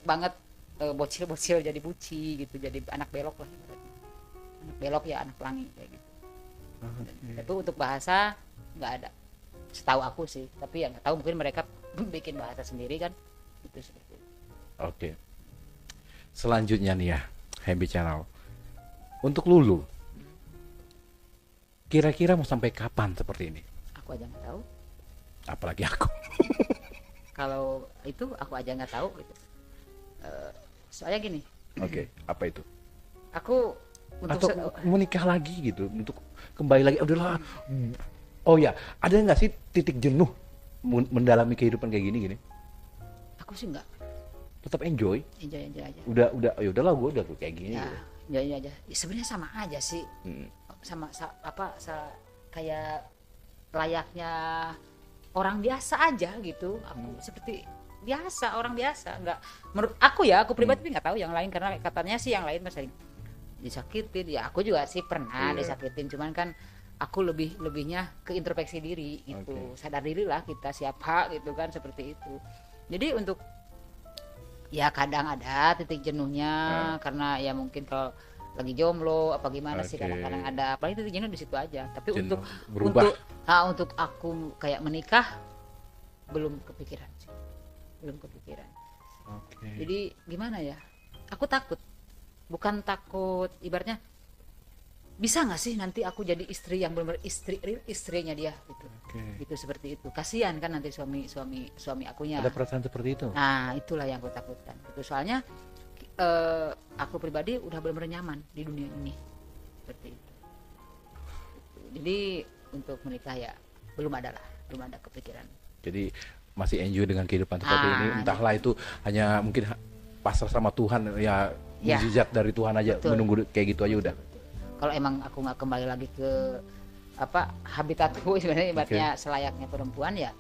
banget bocil jadi buci gitu, jadi anak belok lah, anak belok ya anak pelangi kayak gitu. Tapi untuk bahasa nggak ada, setahu aku sih, tapi ya nggak tahu, mungkin mereka bikin bahasa sendiri kan itu seperti itu. Oke. Selanjutnya nih ya, HMB Channel, untuk Lulu kira-kira mau sampai kapan seperti ini? Aku aja nggak tahu, apalagi aku. Kalau itu aku aja nggak tahu gitu. Soalnya gini. Oke, apa itu? Aku untuk menikah lagi gitu, untuk kembali lagi, udahlah. Oh ya, ada nggak sih titik jenuh mendalami kehidupan kayak gini? Aku sih nggak. Tetap enjoy aja. Udah, ya udahlah, gue udah kayak gini. Ya, enjoy aja. Ya, sebenarnya sama aja sih. Kayak layaknya orang biasa aja gitu. Aku seperti biasa, orang biasa. Enggak, menurut aku ya, aku pribadi nggak tahu yang lain, karena katanya sih yang lain masih disakitin. Ya aku juga sih pernah disakitin, cuman kan aku lebihnya ke introspeksi diri gitu. Sadar diri lah kita siapa gitu kan, seperti itu. Jadi untuk Ya kadang ada titik jenuhnya Nah. karena ya mungkin kalau lagi jomblo apa gimana sih, Oke. kadang-kadang ada, paling titik jenuh di situ aja. Tapi Jenuh, untuk berubah. untuk aku kayak menikah belum kepikiran sih, belum kepikiran. Oke. Jadi gimana ya, aku takut, bukan takut ibaratnya bisa nggak sih nanti aku jadi istri yang benar-benar istrinya dia gitu. Oke. Gitu, seperti itu. Kasihan kan nanti suami akunya. Ada perasaan seperti itu? Nah, itulah yang aku takutkan. Itu soalnya aku pribadi udah benar-benar nyaman di dunia ini. Seperti itu. Jadi untuk menikah ya belum ada kepikiran. Jadi masih enjoy dengan kehidupan seperti ini. Ah, Entahlah itu hanya mungkin pasrah sama Tuhan ya, Ya. mukjizat dari Tuhan aja, Betul. menunggu kayak gitu aja udah. Kalau emang aku nggak kembali lagi ke habitatku sebenarnya ibaratnya selayaknya perempuan ya,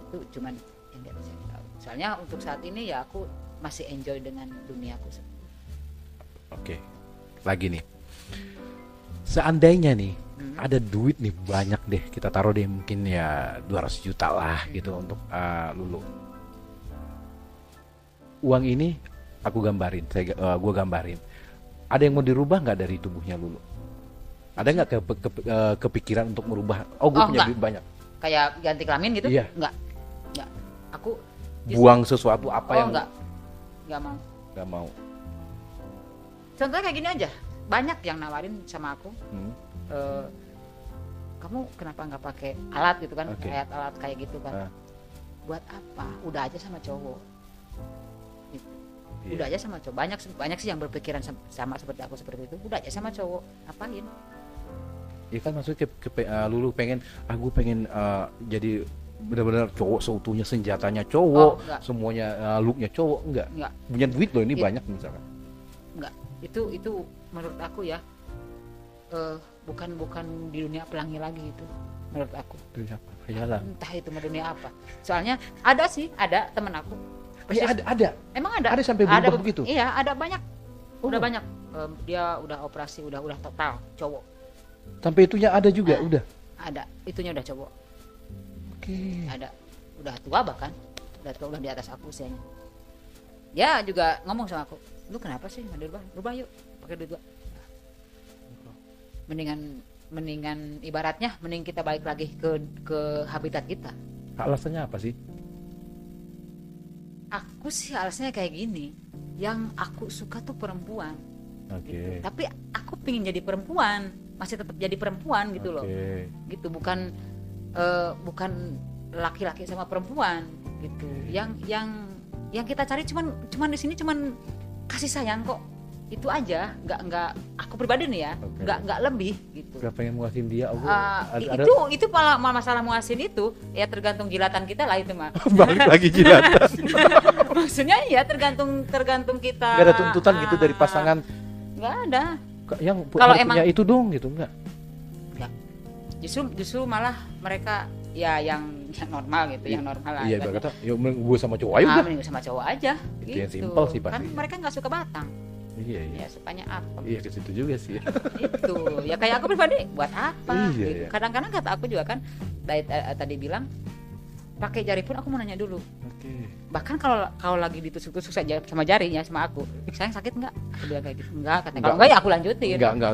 itu cuman yang di atas yang tahu. Soalnya untuk saat ini ya aku masih enjoy dengan duniaku. Oke. Lagi nih. Seandainya nih ada duit nih banyak deh, kita taruh deh mungkin ya 200 juta lah gitu untuk Lulu. Uang ini aku gambarin, gua gambarin. Ada yang mau dirubah nggak dari tubuhnya Lulu? Ada nggak kepikiran untuk merubah? Oh, gue Oh, punya enggak. duit banyak. Kayak ganti kelamin gitu? Iya. Enggak. Aku Buang sesuatu apa yang enggak mau. nggak mau? Contohnya kayak gini aja. Banyak yang nawarin sama aku, Hmm. kamu kenapa nggak pakai alat gitu kan? Oke. Alat kayak gitu kan. Ah. Buat apa? Udah aja sama cowok. Gitu. Iya. Udah aja sama cowok. Banyak sih yang berpikiran sama seperti aku seperti itu. Udah aja sama cowok. Ngapain? Iya kan maksudnya Lulu pengen, gue pengen jadi benar-benar cowok seutuhnya, senjatanya cowok, Oh, enggak. semuanya looknya cowok, enggak. Enggak. Punya duit loh ini It- banyak misalkan. Enggak. Itu menurut aku ya bukan di dunia pelangi lagi itu menurut aku. Duit apa? Khayalan. Entah itu mau dunia apa. Soalnya ada teman aku. Iya ada. Emang ada. Ada sampai berubah begitu? Iya, ada banyak. Udah Oh. banyak. Dia udah operasi, udah total cowok. Sampai itunya ada juga, Nah. udah. Ada, itunya udah cowok. Oke. Ada. Udah tua bahkan. Udah tua, udah di atas aku usianya. Ya juga ngomong sama aku, "Lu kenapa sih nggak dirubah? Rubah yuk, pakai duit gua." Mendingan ibaratnya mending kita balik lagi ke habitat kita. Alasannya apa sih? Aku sih alasannya kayak gini, yang aku suka tuh perempuan. Oke. Gitu. Tapi aku pengen jadi perempuan, masih tetap jadi perempuan gitu loh. Oke. Gitu, bukan laki-laki sama perempuan gitu. Yang kita cari cuman di sini cuman kasih sayang kok. Itu aja, nggak aku pribadi nih ya, Oke. nggak lebih gitu. Gak pengen muasin dia, Itu masalah muasin itu ya tergantung jilatan kita lah itu mah. balik lagi jilatan. Maksudnya ya tergantung kita. Gak ada tuntutan gitu dari pasangan Nggak ada. yang Kalau harus emang- punya itu dong gitu, enggak? Justru malah mereka ya yang normal gitu, yang normal lah. Iya, ibaratnya. berkata, ya gue sama cowok aja udah. Mending sama cowok aja. Itu Gitu. yang simpel sih pasti. Kan mereka nggak suka batang. Iya. Ya sukanya apa? Iya ke situ juga sih. Itu. Ya kayak aku pribadi buat apa? Iya, Gitu. iya. Kadang-kadang kata aku juga kan tadi bilang pakai jari pun aku mau nanya dulu. Oke. Bahkan kalau lagi ditusuk-tusuk saja sama jarinya sama aku, sayang sakit nggak? Aku bilang kayak gitu. Enggak, katanya. Kalau Enggak. enggak ya aku lanjutin. Enggak.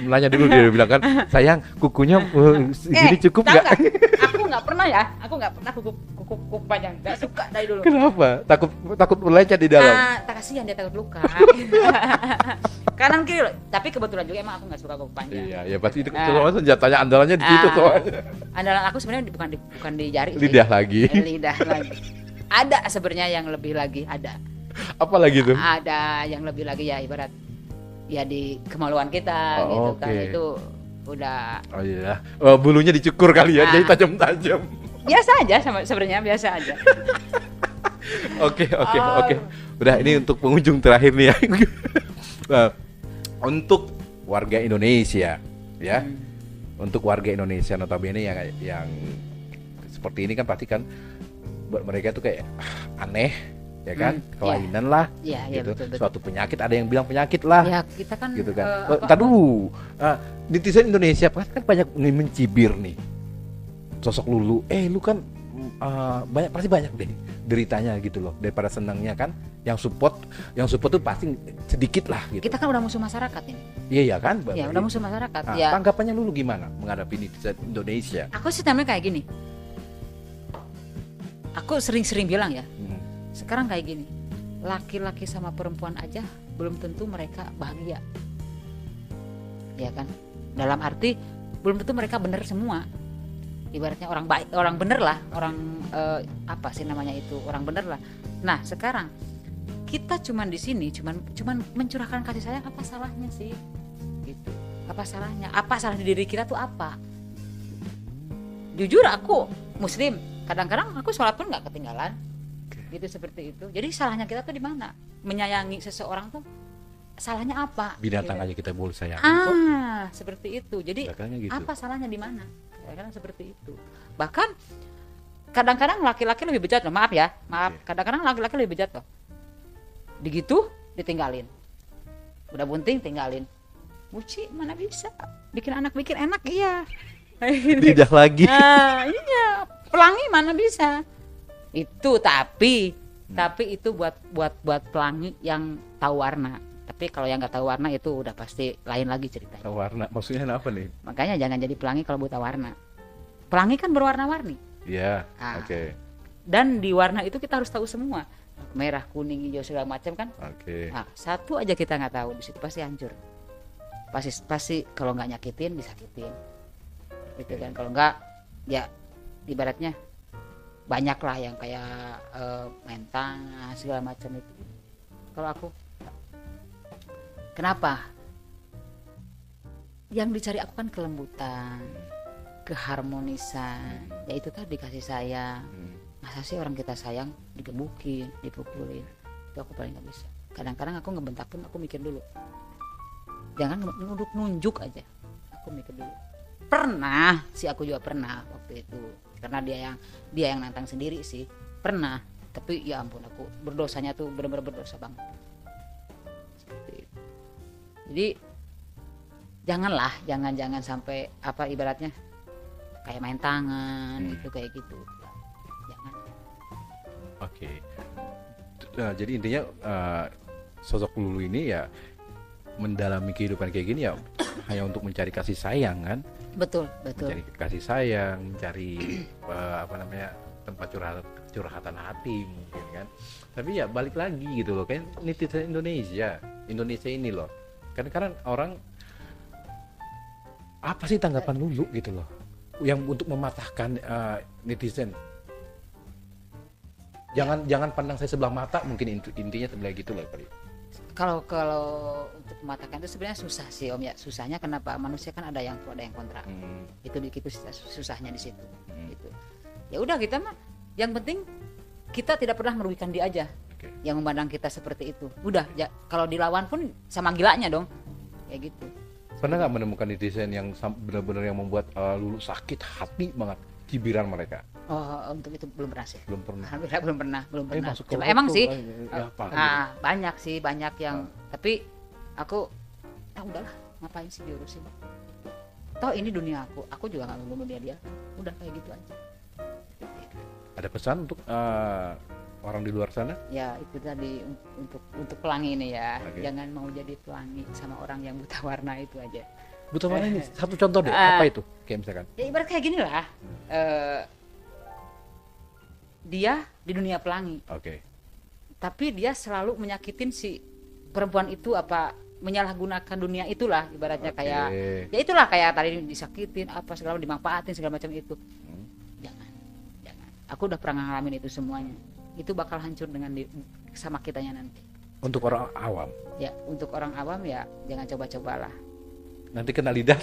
Nanya dulu dia bilang kan, sayang kukunya segini cukup tahu enggak? Aku nggak pernah ya. Aku nggak pernah kuku panjang. Nggak suka dari dulu. Kenapa? Takut lecet di dalam. Tak kasihan dia takut luka. Kanan kiri loh. Tapi kebetulan juga emang aku nggak suka kuku panjang. Iya, ya pasti itu Ah. soalnya senjatanya andalannya di situ Ah. soalnya. Andalan aku sebenarnya bukan di jari. sih. Lidah lagi. Lidah lagi. Ada sebenarnya yang lebih lagi ada. Apa lagi tuh? Ada yang lebih lagi ya ibarat ya di kemaluan kita Oh, gitu kan. oke. Itu udah Oh iya. Bulunya dicukur kali ya, Ah. jadi tajam-tajam. biasa aja sebenarnya biasa aja. Oke. Oh. Udah ini untuk pengunjung terakhir nih ya. Nah, untuk warga Indonesia ya. Untuk warga Indonesia notabene yang seperti ini kan pasti kan buat mereka tuh kayak aneh ya kan, kelainan lah Iya, gitu. betul. Suatu penyakit, ada yang bilang penyakit lah. Ya kita kan Gitu kan. apa- Ntar dulu, netizen Indonesia kan banyak mencibir nih sosok Lulu. Lu kan pasti banyak deh deritanya gitu loh daripada senangnya kan. Yang support tuh pasti sedikit lah gitu. Kita kan udah musuh masyarakat ini. Iya kan, Mbak? Ya udah musuh masyarakat. Nah, Ya. tanggapannya lu gimana menghadapi netizen Indonesia? Aku sih namanya kayak gini. Aku sering-sering bilang ya. Sekarang kayak gini. Laki-laki sama perempuan aja belum tentu mereka bahagia. Ya kan? Dalam arti belum tentu mereka benar semua. Ibaratnya orang baik, orang bener lah, orang apa sih namanya itu, orang bener lah. Nah sekarang kita cuman di sini, cuman mencurahkan kasih sayang, apa salahnya sih? Gitu. Apa salahnya? Apa salah di diri kita tuh apa? Jujur aku Muslim, kadang-kadang aku sholat pun nggak ketinggalan, gitu seperti itu. Jadi salahnya kita tuh di mana? Menyayangi seseorang tuh salahnya apa? Binatang aja kita boleh sayang. Seperti itu. Jadi Gitu. apa salahnya di mana? Kadang-kadang seperti itu. Bahkan kadang-kadang laki-laki lebih bejat loh. Maaf. Kadang-kadang laki-laki lebih bejat loh. Begitu ditinggalin. Udah bunting tinggalin. Muci mana bisa? Bikin anak bikin enak iya. Tidak lagi. Iya. Pelangi mana bisa? Itu tapi itu buat pelangi yang tahu warna. Tapi kalau yang nggak tahu warna itu udah pasti lain lagi ceritanya. Warna maksudnya apa nih? Makanya jangan jadi pelangi kalau buta warna. Pelangi kan berwarna-warni. Iya. Ah. Oke. Dan di warna itu kita harus tahu semua. Merah, kuning, hijau segala macam kan. Oke. Nah, satu aja kita nggak tahu, di situ pasti hancur. Pasti kalau nggak nyakitin disakitin. Gitu kan. Kalau nggak ya ibaratnya banyak lah yang kayak mentang segala macam itu. Kalau aku kenapa? Yang dicari aku kan kelembutan, keharmonisan, yaitu tadi kasih sayang. Masa sih orang kita sayang digebukin, dipukulin? Itu aku paling nggak bisa. Kadang-kadang aku ngebentak pun aku mikir dulu. Jangan nunjuk aja. Aku mikir dulu. Pernah sih, aku juga pernah waktu itu. Karena dia yang nantang sendiri sih. Pernah. Tapi ya ampun, aku berdosanya tuh benar-benar berdosa banget. Jadi jangan sampai apa ibaratnya kayak main tangan gitu kayak gitu. Jangan. Oke. Jadi intinya sosok Lulu ini ya mendalami kehidupan kayak gini ya hanya untuk mencari kasih sayang kan? Betul. Mencari kasih sayang, mencari tempat curhatan hati mungkin kan. Tapi ya balik lagi gitu loh, kan netizen Indonesia ini loh. Kadang-kadang orang apa sih tanggapan Lulu gitu loh yang untuk mematahkan netizen. Jangan pandang saya sebelah mata, mungkin intinya sebelah gitu loh kali. Kalau untuk mematahkan itu sebenarnya susah sih Om ya. Susahnya kenapa? Manusia kan ada yang pro ada yang kontra. Itu susahnya di situ. Gitu. Ya udah kita mah yang penting kita tidak pernah merugikan dia aja. Okay. Yang memandang kita seperti itu. Udah ya, kalau dilawan pun sama gilanya dong. Kayak gitu. Pernah nggak menemukan netizen yang benar-benar yang membuat Lulu sakit hati banget cibiran mereka? Oh, untuk itu belum pernah sih. Belum pernah. Alhamdulillah belum pernah. Cuma ke emang waktu, sih gitu. banyak yang tapi aku udahlah, ngapain sih diurusin. Toh ini dunia aku juga nggak mau dia. Udah kayak gitu aja. Ada pesan untuk orang di luar sana? Ya itu tadi untuk pelangi ini ya. Okay. Jangan mau jadi pelangi sama orang yang buta warna itu aja. Buta warna ini satu contoh deh, apa itu? Kayak misalkan? Ya ibarat kayak gini lah. Dia di dunia pelangi. Oke. Tapi dia selalu menyakitin si perempuan itu, apa menyalahgunakan dunia itulah ibaratnya. Kayak ya itulah kayak tadi disakitin apa segala dimanfaatin segala macam itu. Jangan. Aku udah pernah ngalamin itu semuanya. Itu bakal hancur sama kitanya nanti. Untuk orang awam. Ya, untuk orang awam ya jangan coba-cobalah. Nanti kena lidah.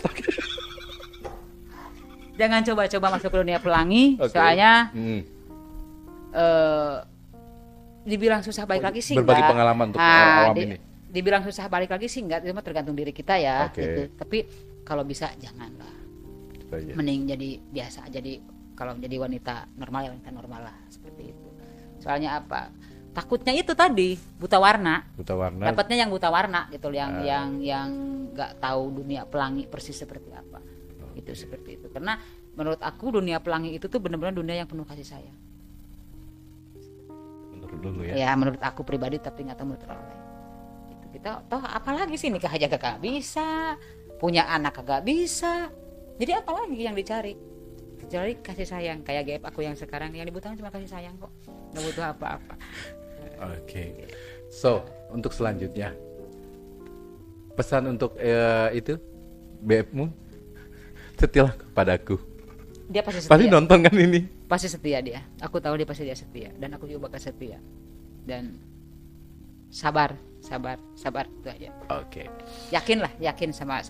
Jangan coba-coba masuk ke dunia pelangi, soalnya dibilang susah balik lagi sih berbagi enggak. Pengalaman untuk awam ini. Dibilang susah balik lagi sih enggak, itu mah tergantung diri kita ya. Okay. Gitu. Tapi kalau bisa janganlah. Mending jadi biasa, jadi kalau jadi wanita normal ya wanita normal lah seperti itu. Soalnya apa? Takutnya itu tadi buta warna. Dapatnya yang buta warna gitu, yang nggak tahu dunia pelangi persis seperti apa. Itu seperti itu. Karena menurut aku dunia pelangi itu tuh benar-benar dunia yang penuh kasih sayang. Menurut dulu ya. Ya menurut aku pribadi, tapi nggak tahu menurut orang lain. Gitu. Kita toh apalagi sih, nikah aja kagak bisa, punya anak kagak bisa, jadi apalagi yang dicari? Kecuali kasih sayang. Kayak GF aku yang sekarang, yang dibutuhkan cuma kasih sayang kok, nggak butuh apa-apa. Oke. So, untuk selanjutnya pesan untuk itu BF-mu, setialah kepadaku. Dia pasti Pasti setia, nonton kan ini? pasti setia dia. Aku tahu dia pasti dia setia, dan aku juga bakal setia. Dan sabar, sabar, sabar, itu aja. Oke. Yakin sama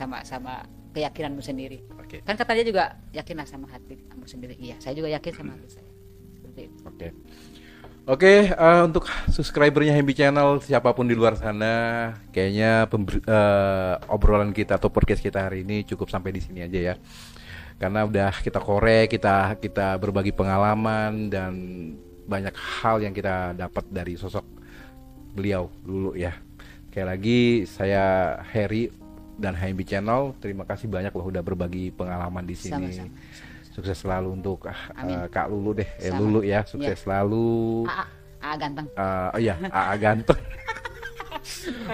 keyakinanmu sendiri. Oke. Kan kata dia juga yakinlah sama hati kamu sendiri. Iya, saya juga yakin sama hati saya. Seperti itu. Oke. Oke, untuk subscribernya Happy Channel siapapun di luar sana, kayaknya obrolan kita atau podcast kita hari ini cukup sampai di sini aja ya. Karena udah kita korek, kita berbagi pengalaman dan banyak hal yang kita dapat dari sosok beliau dulu ya. Sekali lagi saya Heri dan Happy Channel, terima kasih banyak loh udah berbagi pengalaman di sini. Sama-sama. Sukses selalu untuk Amin. Kak Lulu deh, Sama. Lulu ya, sukses Ya. selalu. AA ganteng. Oh iya, AA ganteng.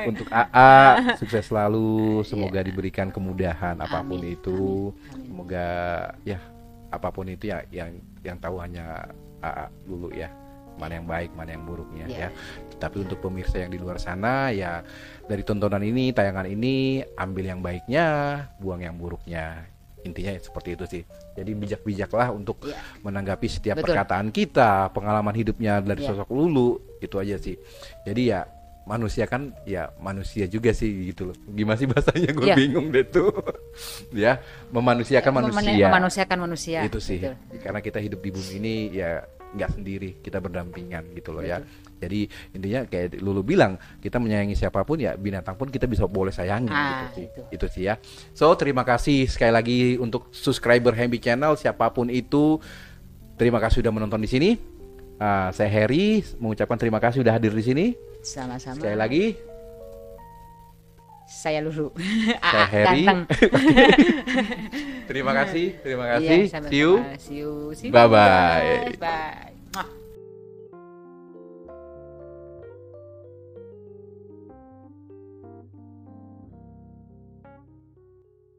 Untuk AA sukses selalu, semoga diberikan kemudahan apapun Amin. itu. Amin. Semoga ya apapun itu ya yang tahu hanya AA dulu ya. Mana yang baik, mana yang buruknya Ya. ya. Tapi untuk pemirsa yang di luar sana ya, dari tontonan ini, tayangan ini, ambil yang baiknya, buang yang buruknya. Intinya seperti itu sih. Jadi bijak-bijaklah untuk Ya. menanggapi setiap Betul. perkataan kita, pengalaman hidupnya dari Ya. sosok Lulu, itu aja sih. Jadi ya manusia kan ya manusia juga sih gitu loh. Gimana sih bahasanya, gue Ya. bingung deh tuh. Ya, memanusiakan manusia. Memanusiakan manusia. Itu sih. Betul. Karena kita hidup di bumi ini ya nggak sendiri, kita berdampingan gitu loh ya. Jadi intinya kayak Lulu bilang, kita menyayangi siapapun ya, binatang pun kita bisa boleh sayangi gitu sih. Itu sih ya. So, terima kasih sekali lagi untuk subscriber Happy Channel siapapun itu. Terima kasih sudah menonton di sini. Saya Heri mengucapkan terima kasih sudah hadir di sini. Sama-sama. Sekali lagi Saya Lulu. saya Heri. Ganteng. Terima kasih. Iya, sama-sama. See you. See you. Bye-bye. Bye.